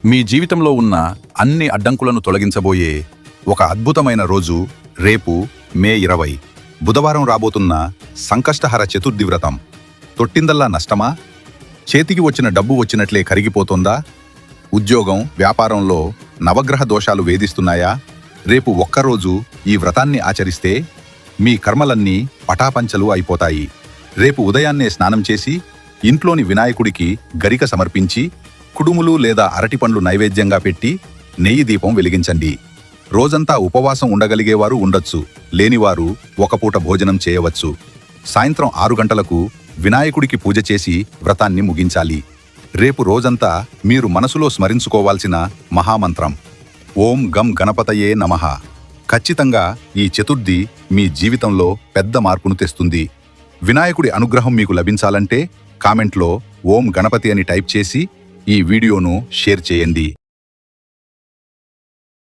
మీ జీవితంలో ఉన్న అన్ని అడ్డంకులను తొలగించబోయే ఒక అద్భుతమైన రోజు రేపు మే 20 బుధవారం రాబోతున్న సంకష్టహర చతుర్థి వ్రతం. తొట్టిందల్లా నష్టమా? చేతికి వచ్చిన డబ్బు వచ్చినట్లే కరిగిపోతుందా? ఉద్యోగం, వ్యాపారంలో నవగ్రహ దోషాలు వేధిస్తున్నాయా? రేపు ఒక్కరోజు ఈ వ్రతాన్ని ఆచరిస్తే మీ కర్మలన్నీ పటాపంచలు అయిపోతాయి. రేపు ఉదయాన్నే స్నానం చేసి ఇంట్లోని వినాయకుడికి గరిక సమర్పించి కుడుములు లేదా అరటిపండ్లు నైవేద్యంగా పెట్టి నెయ్యి దీపం వెలిగించండి. రోజంతా ఉపవాసం ఉండగలిగేవారు ఉండొచ్చు, లేనివారు ఒక పూట భోజనం చేయవచ్చు. సాయంత్రం 6 గంటలకు వినాయకుడికి పూజ చేసి వ్రతాన్ని ముగించాలి. రేపు రోజంతా మీరు మనసులో స్మరించుకోవాల్సిన మహామంత్రం ఓం గం గణపతయే నమః. ఖచ్చితంగా ఈ చతుర్థి మీ జీవితంలో పెద్ద మార్పును తెస్తుంది. వినాయకుడి అనుగ్రహం మీకు లభించాలంటే కామెంట్లో ఓం గణపతి అని టైప్ చేసి ఈ వీడియోను షేర్ చేయండి.